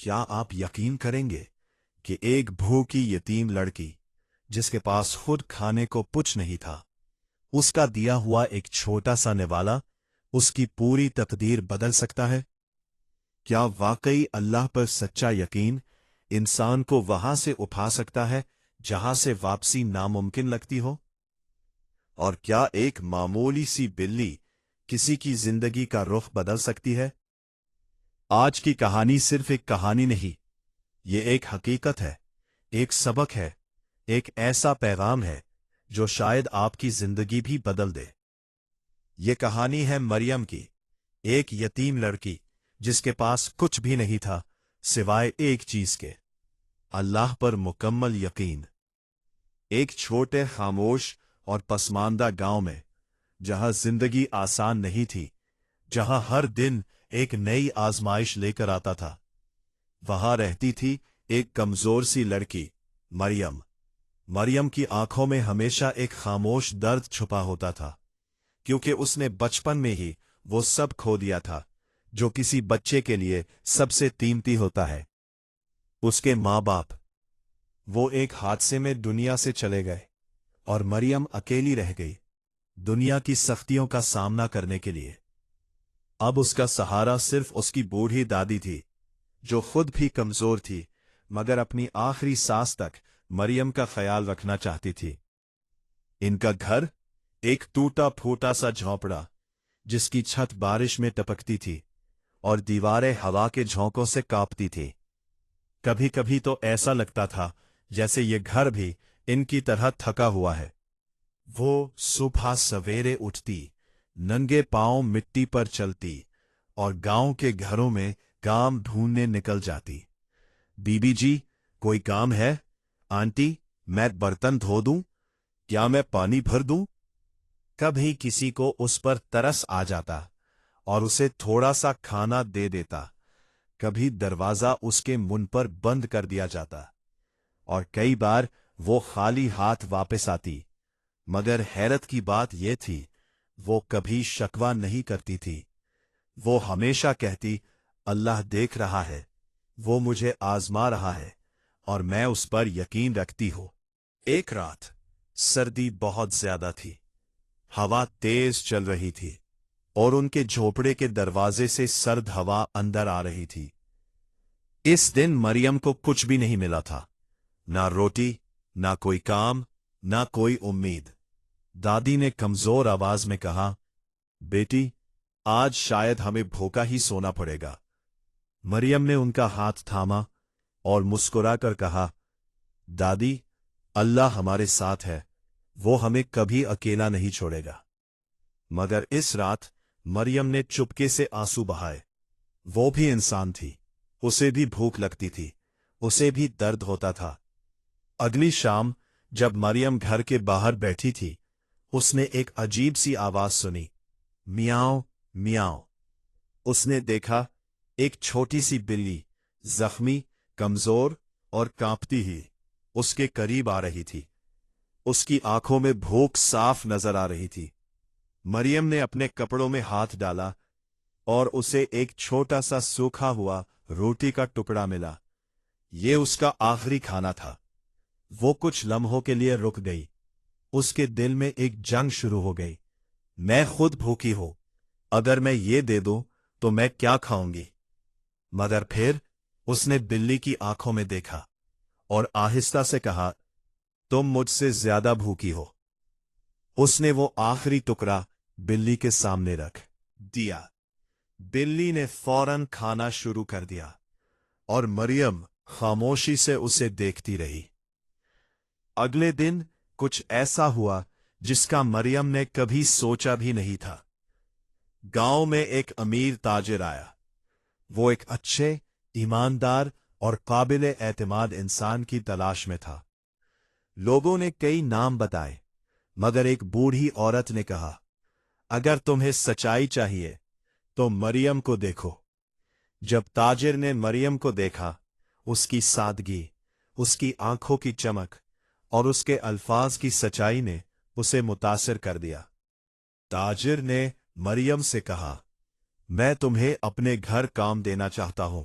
کیا آپ یقین کریں گے کہ ایک بھوکی یتیم لڑکی جس کے پاس خود کھانے کو کچھ نہیں تھا، اس کا دیا ہوا ایک چھوٹا سا نوالا اس کی پوری تقدیر بدل سکتا ہے؟ کیا واقعی اللہ پر سچا یقین انسان کو وہاں سے اٹھا سکتا ہے جہاں سے واپسی ناممکن لگتی ہو؟ اور کیا ایک معمولی سی بلی کسی کی زندگی کا رخ بدل سکتی ہے؟ آج کی کہانی صرف ایک کہانی نہیں، یہ ایک حقیقت ہے، ایک سبق ہے، ایک ایسا پیغام ہے جو شاید آپ کی زندگی بھی بدل دے۔ یہ کہانی ہے مریم کی، ایک یتیم لڑکی جس کے پاس کچھ بھی نہیں تھا سوائے ایک چیز کے: اللہ پر مکمل یقین۔ ایک چھوٹے خاموش اور پسماندہ گاؤں میں، جہاں زندگی آسان نہیں تھی، جہاں ہر دن ایک نئی آزمائش لے کر آتا تھا، وہاں رہتی تھی ایک کمزور سی لڑکی، مریم۔ مریم کی آنکھوں میں ہمیشہ ایک خاموش درد چھپا ہوتا تھا، کیونکہ اس نے بچپن میں ہی وہ سب کھو دیا تھا جو کسی بچے کے لیے سب سے قیمتی ہوتا ہے: اس کے ماں باپ۔ وہ ایک حادثے میں دنیا سے چلے گئے اور مریم اکیلی رہ گئی دنیا کی سختیوں کا سامنا کرنے کے لیے۔ اب اس کا سہارا صرف اس کی بوڑھی دادی تھی، جو خود بھی کمزور تھی مگر اپنی آخری سانس تک مریم کا خیال رکھنا چاہتی تھی۔ ان کا گھر ایک ٹوٹا پھوٹا سا جھونپڑا، جس کی چھت بارش میں ٹپکتی تھی اور دیواریں ہوا کے جھونکوں سے کانپتی تھی۔ کبھی کبھی تو ایسا لگتا تھا جیسے یہ گھر بھی ان کی طرح تھکا ہوا ہے۔ وہ صبح سویرے اٹھتی، ننگے پاؤں مٹی پر چلتی اور گاؤں کے گھروں میں کام ڈھونڈنے نکل جاتی۔ بی بی جی، کوئی کام ہے؟ آنٹی، میں برتن دھو دوں؟ کیا میں پانی بھر دوں؟ کبھی کسی کو اس پر ترس آ جاتا اور اسے تھوڑا سا کھانا دے دیتا، کبھی دروازہ اس کے منہ پر بند کر دیا جاتا، اور کئی بار وہ خالی ہاتھ واپس آتی۔ مگر حیرت کی بات یہ تھی، وہ کبھی شکوہ نہیں کرتی تھی۔ وہ ہمیشہ کہتی، اللہ دیکھ رہا ہے، وہ مجھے آزما رہا ہے اور میں اس پر یقین رکھتی ہوں۔ ایک رات سردی بہت زیادہ تھی، ہوا تیز چل رہی تھی اور ان کے جھونپڑے کے دروازے سے سرد ہوا اندر آ رہی تھی۔ اس دن مریم کو کچھ بھی نہیں ملا تھا، نہ روٹی، نہ کوئی کام، نہ کوئی امید۔ دادی نے کمزور آواز میں کہا، بیٹی، آج شاید ہمیں بھوکا ہی سونا پڑے گا۔ مریم نے ان کا ہاتھ تھاما اور مسکرا کر کہا، دادی، اللہ ہمارے ساتھ ہے، وہ ہمیں کبھی اکیلا نہیں چھوڑے گا۔ مگر اس رات مریم نے چپکے سے آنسو بہائے۔ وہ بھی انسان تھی، اسے بھی بھوک لگتی تھی، اسے بھی درد ہوتا تھا۔ اگلی شام جب مریم گھر کے باہر بیٹھی تھی، اس نے ایک عجیب سی آواز سنی، میاؤں میاؤں۔ اس نے دیکھا ایک چھوٹی سی بلی، زخمی، کمزور اور کانپتی ہی، اس کے قریب آ رہی تھی۔ اس کی آنکھوں میں بھوک صاف نظر آ رہی تھی۔ مریم نے اپنے کپڑوں میں ہاتھ ڈالا اور اسے ایک چھوٹا سا سوکھا ہوا روٹی کا ٹکڑا ملا۔ یہ اس کا آخری کھانا تھا۔ وہ کچھ لمحوں کے لیے رک گئی۔ اس کے دل میں ایک جنگ شروع ہو گئی۔ میں خود بھوکی ہوں، اگر میں یہ دے دوں تو میں کیا کھاؤں گی؟ مگر پھر اس نے بلی کی آنکھوں میں دیکھا اور آہستہ سے کہا، تم مجھ سے زیادہ بھوکی ہو۔ اس نے وہ آخری ٹکڑا بلی کے سامنے رکھ دیا۔ بلی نے فوراً کھانا شروع کر دیا اور مریم خاموشی سے اسے دیکھتی رہی۔ اگلے دن کچھ ایسا ہوا جس کا مریم نے کبھی سوچا بھی نہیں تھا۔ گاؤں میں ایک امیر تاجر آیا۔ وہ ایک اچھے، ایماندار اور قابل اعتماد انسان کی تلاش میں تھا۔ لوگوں نے کئی نام بتائے، مگر ایک بوڑھی عورت نے کہا، اگر تمہیں سچائی چاہیے تو مریم کو دیکھو۔ جب تاجر نے مریم کو دیکھا، اس کی سادگی، اس کی آنکھوں کی چمک اور اس کے الفاظ کی سچائی نے اسے متاثر کر دیا۔ تاجر نے مریم سے کہا، میں تمہیں اپنے گھر کام دینا چاہتا ہوں۔